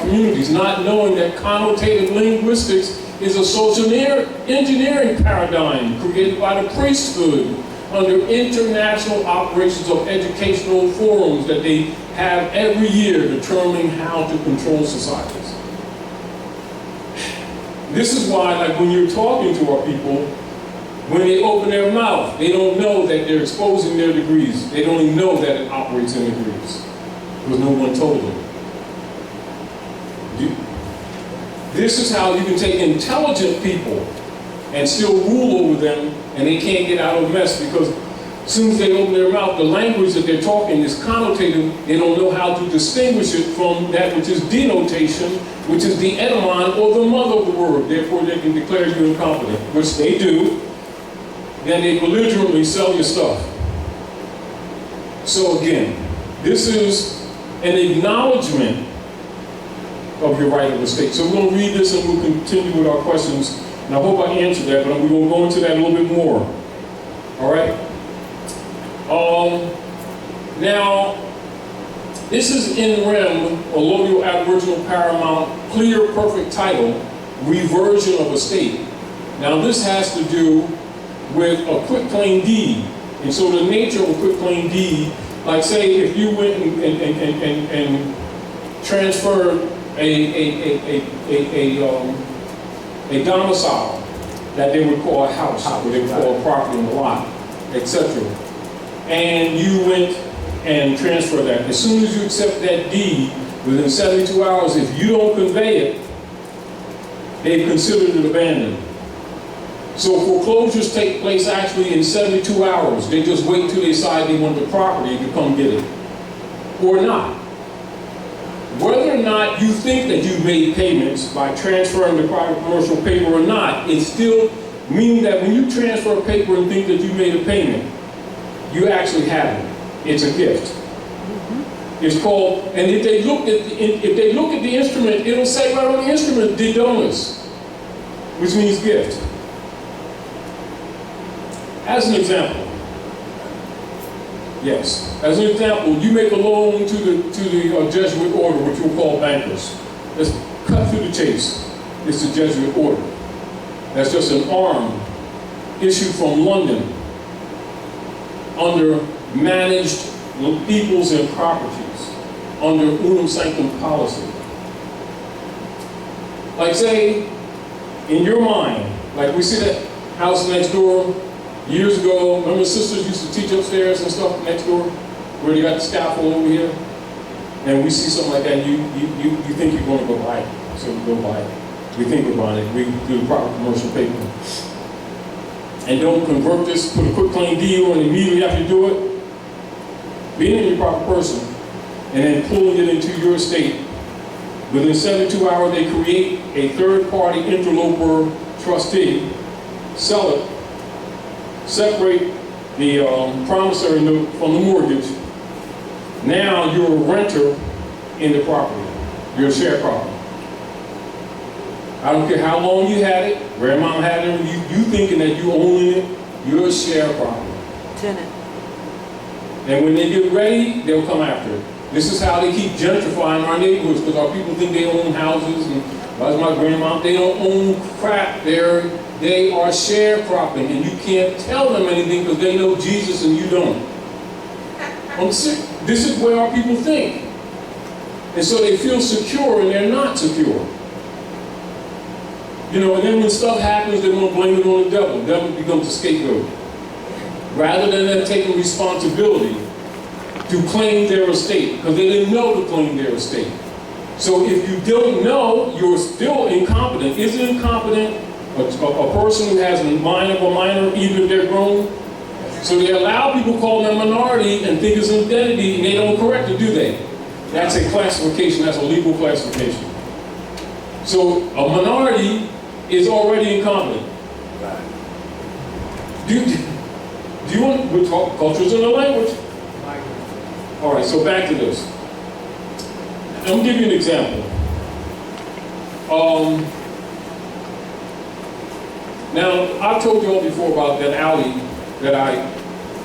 communities, not knowing that connotative linguistics is a social engineering paradigm created by the priesthood under international operations of educational forums that they have every year determining how to control societies. This is why, like when you're talking to our people, when they open their mouth, they don't know that they're exposing their degrees. They don't even know that it operates in degrees because no one told them. This is how you can take intelligent people and still rule over them, and they can't get out of the mess because as soon as they open their mouth, the language that they're talking is connotative. They don't know how to distinguish it from that which is denotation, which is the etymon or the mother of the word. Therefore, they can declare you incompetent, which they do. Then they belligerently sell your stuff. So again, this is an acknowledgement of your right of the state. So we're going to read this and we'll continue with our questions. And I hope I answered that, but we're going to go into that a little bit more. All right? Now, this is in rem, allodial aboriginal paramount, clear, perfect title, reversion of a state. Now, this has to do with a quitclaim deed. And so the nature of a quitclaim deed, like say if you went and transferred a domicile that they would call a house, or they would call a property in the lot, etc. And you went and transferred that. As soon as you accept that deed, within 72 hours, if you don't convey it, they've considered it abandoned. So foreclosures take place actually in 72 hours. They just wait till they decide they want the property to come get it. Or not. Whether or not you think that you've made payments by transferring the private commercial paper or not, it still means that when you transfer paper and think that you made a payment, you actually have it. It's a gift. It's called, and if they look at the instrument, it'll say right on the instrument, de donis, which means gift. As an example, yes, as an example, you make a loan to the Jesuit order, which we'll call bankers. Let's cut through the chase. It's the Jesuit order. That's just an arm issued from London under managed peoples and properties, under unum sanctum policy. Like say, in your mind, like we see that house next door years ago, remember sisters used to teach upstairs and stuff next door, where they got the scaffold over here? And we see something like that, you think you're going to go buy it. So we go buy it. We think we're buying it. We do the proper commercial paper. And don't convert this, put a quitclaim deed on immediately after you do it. Being your proper person, and then pulling it into your estate. Within 72 hours, they create a third-party interloper trustee, sell it, separate the promissory note from the mortgage. Now you're a renter in the property. You're a sharecropper. I don't care how long you had it, grandma had it, you thinking that you own it, you're a sharecropper. Tenant. And when they get ready, they'll come after it. This is how they keep gentrifying our neighborhoods, because our people think they own houses, and that's my grandma. They don't own crap. They are sharecropping, and you can't tell them anything because they know Jesus and you don't. I'm sick. This is where our people think. And so they feel secure and they're not secure. You know, and then when stuff happens, they want to blame it on the devil. The devil becomes a scapegoat. Rather than them taking responsibility to claim their estate, because they didn't know to claim their estate. So if you don't know, you're still incompetent. Isn't incompetent a person who has a mind of a minor, even if they're grown? So they allow people call them minority and think it's an identity, and they don't correct it, do they? That's a classification, that's a legal classification. So a minority is already incompetent. Do you want, we talk cultures and the language? All right, so back to this. I'm gonna give you an example. Now, I've told you all before about that alley that I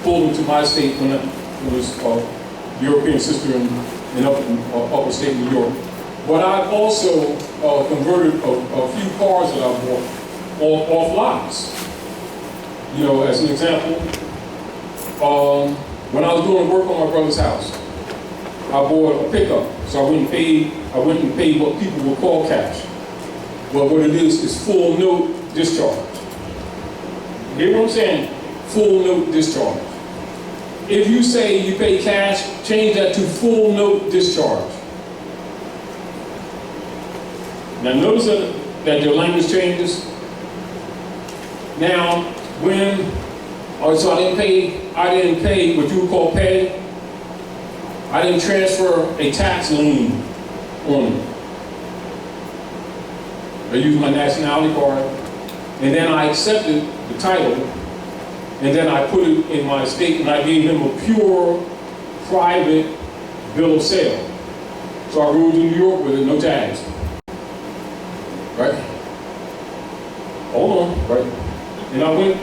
pulled into my state when it was European sister in upper state New York. But I've also converted a few cars that I bought off lots. You know, as an example, when I was doing work on my brother's house, I bought a pickup. So I went and paid what people would call cash. But what it is full note discharge. You hear what I'm saying? Full note discharge. If you say you pay cash, change that to full note discharge. Now notice that your language changes. Now, so I didn't pay what you would call pay. I didn't transfer a tax lien on it. I used my nationality card, and then I accepted the title, and then I put it in my estate, and I gave him a pure, private bill of sale. So I rode to New York with it, no tags. Right? Hold on, right? And I went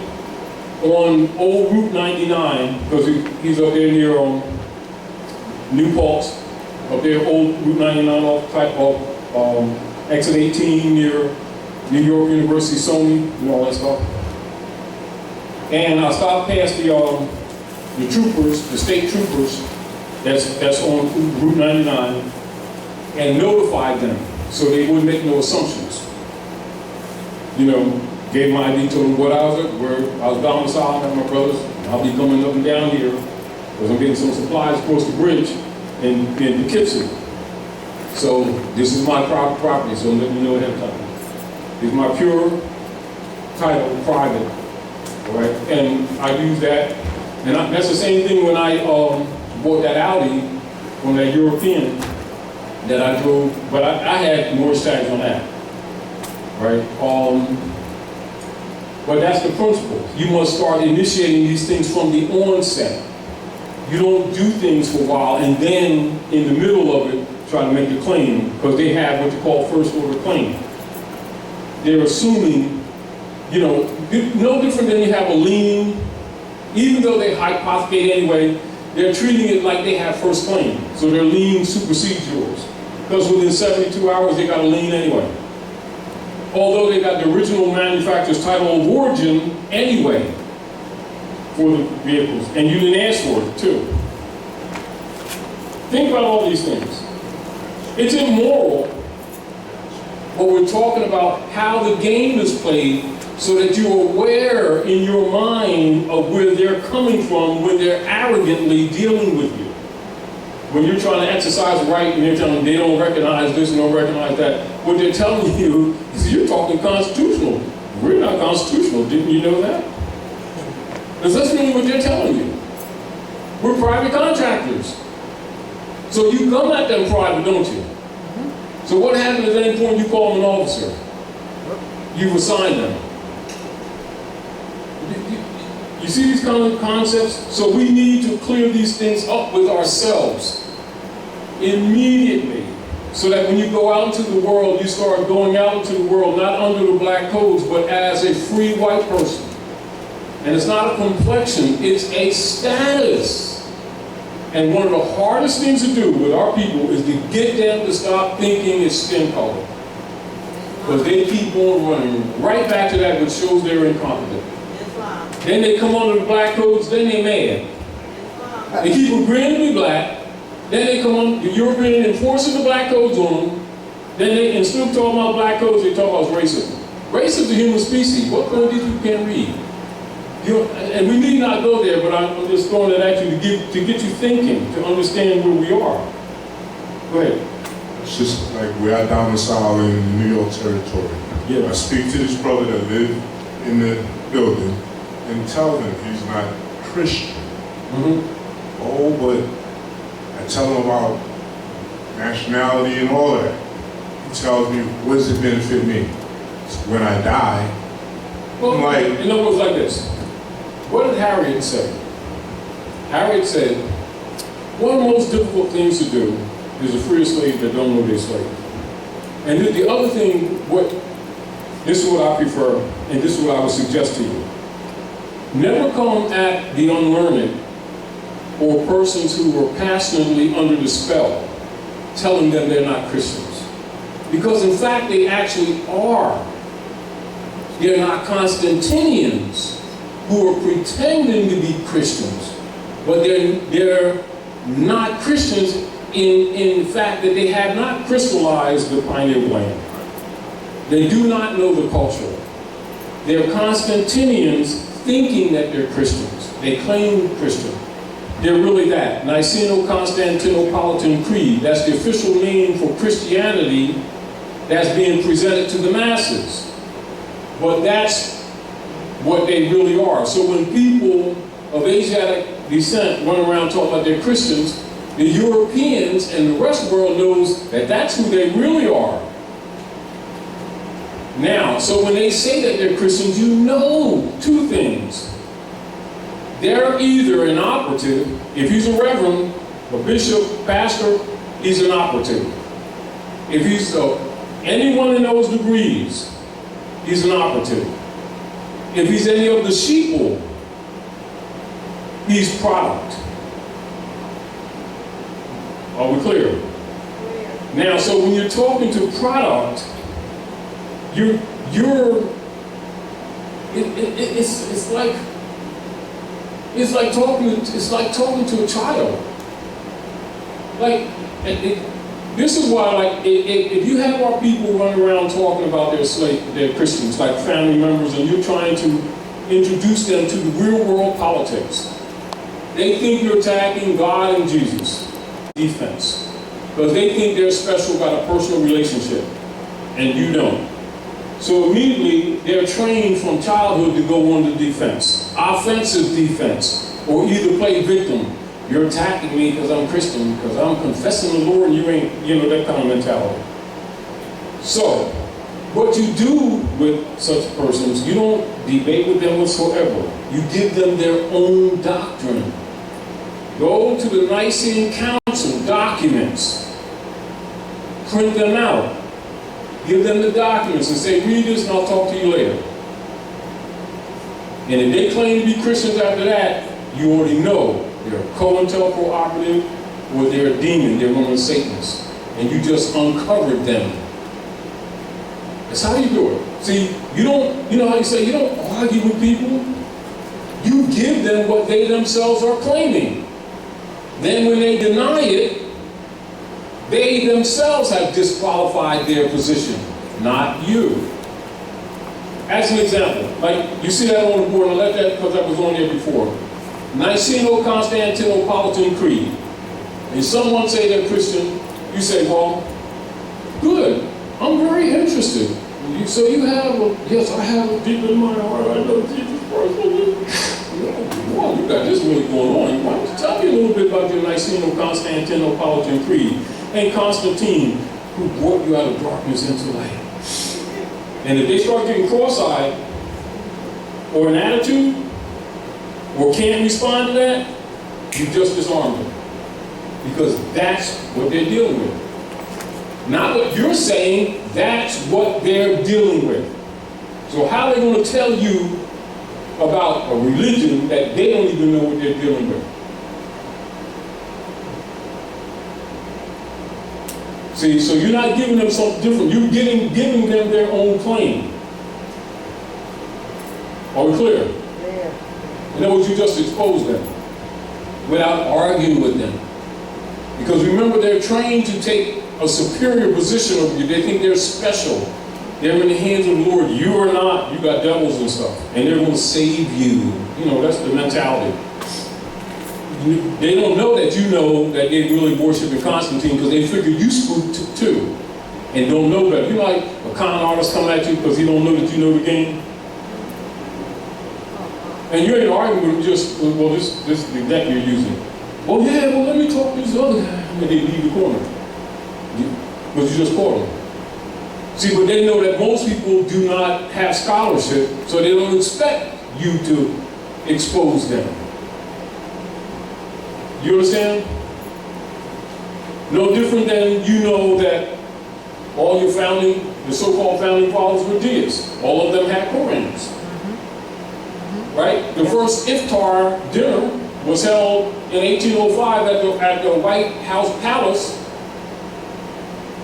on old Route 99, because he's up there near New Paltz, up there, old Route 99 off type of exit 18 near New York University, Sony, and all that stuff. And I stopped past the troopers, the state troopers, that's on Route 99, and notified them so they wouldn't make no assumptions. You know, gave my ID, told them where I was domiciled at my brother's. I'll be coming up and down here because I'm getting some supplies across the bridge in Poughkeepsie. So this is my private property, so let me know ahead of time. It's my pure title, private, all right? And I use that, and that's the same thing when I bought that Audi from that European that I drove, but I had Moorish tags on that, right? But that's the principle. You must start initiating these things from the onset. You don't do things for a while and then in the middle of it try to make a claim, because they have what you call first order claim. They're assuming, you know, no different than you have a lien. Even though they hypothecate anyway, they're treating it like they have first claim. So their lien supersedes yours. Because within 72 hours they got a lien anyway. Although they got the original manufacturer's title of origin anyway for the vehicles, and you didn't ask for it too. Think about all these things. It's immoral, but we're talking about how the game is played so that you're aware in your mind of where they're coming from when they're arrogantly dealing with you. When you're trying to exercise right and they're telling them they don't recognize this and don't recognize that, what they're telling you is you're talking constitutional. We're not constitutional, didn't you know that? Because that's really what they're telling you. We're private contractors. So you come at them private, don't you? So what happens at any point you call them an officer? You've assigned them. You see these kind of concepts? So we need to clear these things up with ourselves immediately, so that when you go out into the world, you start going out into the world not under the black codes, but as a free white person. And it's not a complexion, it's a status. And one of the hardest things to do with our people is to get them to stop thinking it's skin color. Because they keep on running right back to that, which shows they're incompetent. Then they come under the black codes, then they're mad. They keep agreeing to be black, Then they come on, the European enforces the black codes on them. Then they, instead of talking about black codes, they talk about racism. Race is the human species. What point these people can't read? And we need not go there, but I'm just throwing it at you to get you thinking, to understand where we are. Go ahead. It's just like we are domiciled in New York territory. Yeah. I speak to this brother that live in the building and tell him he's not Christian. Mm-hmm. Oh, but I tell him about nationality and all that. He tells me, what does it benefit me? So when I die, Well, I'm like, in other words, like this. What did Harriet say? Harriet said, one of the most difficult things to do is to free a slave that don't know they're slave. And the other thing, this is what I prefer, and this is what I would suggest to you. Never come at the unlearned or persons who are passionately under the spell, telling them they're not Christians. Because in fact, they actually are. They're not Constantinians who are pretending to be Christians, but they're not Christians in the fact that they have not crystallized the pioneer land. They do not know the culture. They're Constantinians thinking that they're Christians. They claim Christian. They're really that. Niceno-Constantinopolitan Creed, that's the official name for Christianity that's being presented to the masses. But that's what they really are. So when people of Asiatic descent run around talking about they're Christians, the Europeans and the rest of the world knows that that's who they really are. Now, so when they say that they're Christians, you know two things. They're either an operative. If he's a reverend, a bishop, pastor, he's an operative. If he's anyone in those degrees, he's an operative. If he's any of the sheeple, he's product. Are we clear? Now, so when you're talking to product, it's like talking to a child. This is why, if you have our people running around talking about their Christians, like family members, and you're trying to introduce them to the real world politics, they think you're attacking God and Jesus. Defense. Because they think they're special, got a personal relationship, and you don't. So immediately, they're trained from childhood to go on the defense. Offensive defense, or either play victim. You're attacking me because I'm Christian, because I'm confessing the Lord, and you ain't, that kind of mentality. So, what you do with such persons, you don't debate with them whatsoever. You give them their own doctrine. Go to the Nicene Council documents, print them out, give them the documents and say, read this and I'll talk to you later. And if they claim to be Christians after that, you already know they're a COINTELPRO operative or they're a demon, they're Roman Satanists. And you just uncovered them. That's how you do it. See, you know how you say, you don't argue with people. You give them what they themselves are claiming. Then when they deny it, they themselves have disqualified their position, not you. As an example, like you see that on the board, and I left that because I was on there before. Niceno-Constantinopolitan Creed. And someone say they're Christian, you say, well, good, I'm very interested. So you have yes, I have a deep in my heart, I know Jesus personally. Well, you got this really going on. Why don't you tell me a little bit about your Niceno-Constantinopolitan Creed and Constantine, who brought you out of darkness into light. And if they start getting cross-eyed, or an attitude, or can't respond to that, you just disarm them. Because that's what they're dealing with. Not what you're saying, that's what they're dealing with. So how are they going to tell you about a religion that they don't even know what they're dealing with? See, so you're not giving them something different. You're giving them their own claim. Are we clear? Yeah. In other words, you just expose them without arguing with them. Because remember, they're trained to take a superior position over you. They think they're special. They're in the hands of the Lord. You are not. You got devils and stuff. And they're going to save you. You know, that's the mentality. They don't know that you know that they really worship Constantine because they figure you spooked too. And don't know better. You know, like a con artist coming at you because he don't know that you know the game. And you ain't arguing with him just, well, this is the deck you're using. Oh yeah, well let me talk to this other guy. And they leave the corner. But you just caught them. See, but they know that most people do not have scholarship, so they don't expect you to expose them. You understand? No different than you know that all your founding, the so-called founding fathers were deists. All of them had Korans. Right? The first iftar dinner was held in 1805 at the White House Palace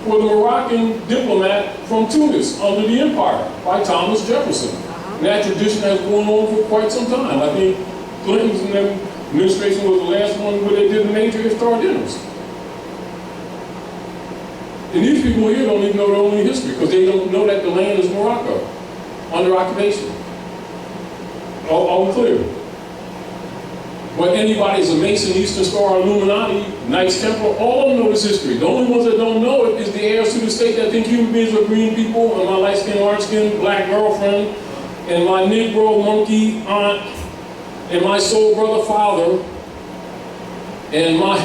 for the Moroccan diplomat from Tunis under the empire by Thomas Jefferson. And that tradition has gone on for quite some time. I think Clinton's administration was the last one where they did the major iftar dinners. And these people here don't even know their own history because they don't know that the land is Morocco under occupation. Are we clear? But anybody's a Mason, Eastern Star, Illuminati, Knights Templar, all of them know this history. The only ones that don't know it is the heirs to the state that think human beings are green people, and my light-skinned, orange-skinned, black girlfriend, and my Negro monkey aunt, and my soul brother father, and my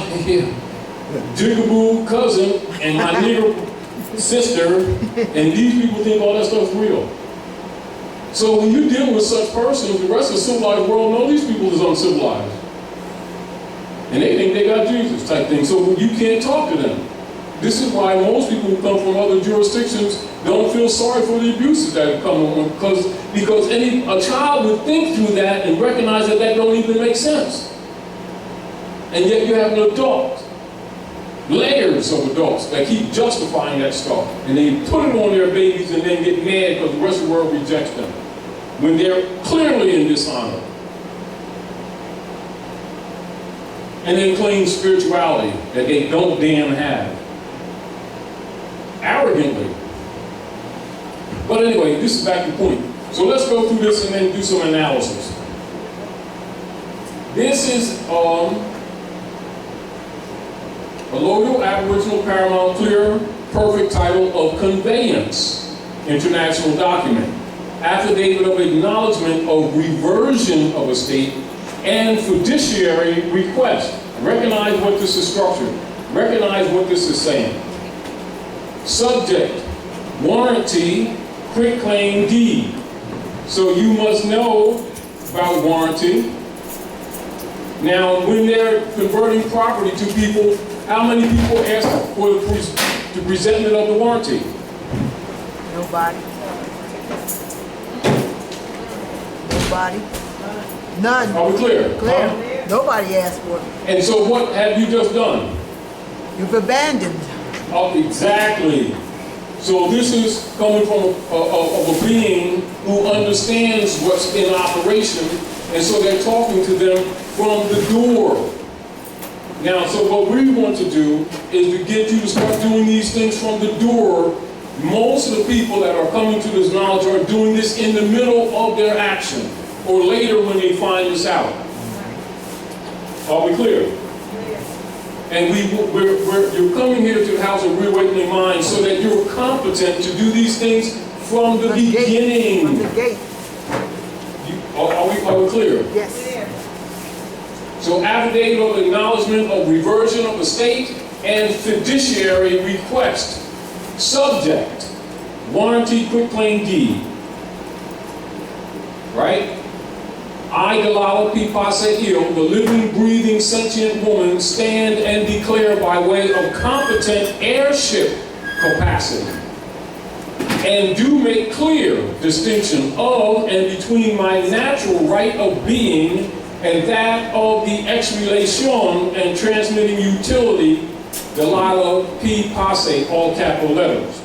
jigaboo cousin, and my nigger sister, and these people think all that stuff's real. So when you deal with such persons, the rest of the civilized world know these people is uncivilized. And they think they got Jesus type thing, so you can't talk to them. This is why most people who come from other jurisdictions don't feel sorry for the abuses that come on, because a child would think through that and recognize that that don't even make sense. And yet you have an adult, layers of adults that keep justifying that stuff, and they put it on their babies and then get mad because the rest of the world rejects them, when they're clearly in dishonor. And then claim spirituality that they don't damn have. Arrogantly. But anyway, this is back to the point. So let's go through this and then do some analysis. This is a local Aboriginal paramount clear perfect title of conveyance, international document. Affidavit of acknowledgement of reversion of estate and fiduciary request. Recognize what this is structured. Recognize what this is saying. Subject, warranty, quitclaim deed. So you must know about warranty. Now, when they're converting property to people, how many people ask for the presentment of the warranty? Nobody. Nobody. None. Are we clear? Clear. Huh? Nobody asked for it. And so what have you just done? You've abandoned. Oh, exactly. So this is coming from a being who understands what's in operation, and so they're talking to them from the door. Now, so what we want to do is to get you to start doing these things from the door. Most of the people that are coming to this knowledge are doing this in the middle of their action, or later when they find this out. Are we clear? And you're coming here to the house of reawakening minds so that you're competent to do these things from the beginning. From the gate. Are we clear? Yes. So affidavit of acknowledgement of reversion of estate and fiduciary request. Subject, warranty quitclaim deed. Right? I, Delilah P. Paseil, the living, breathing, sentient woman, stand and declare by way of competent heirship capacity, and do make clear distinction of and between my natural right of being and that of the ex-relation and transmitting utility, Delilah P. Paseil, all capital letters.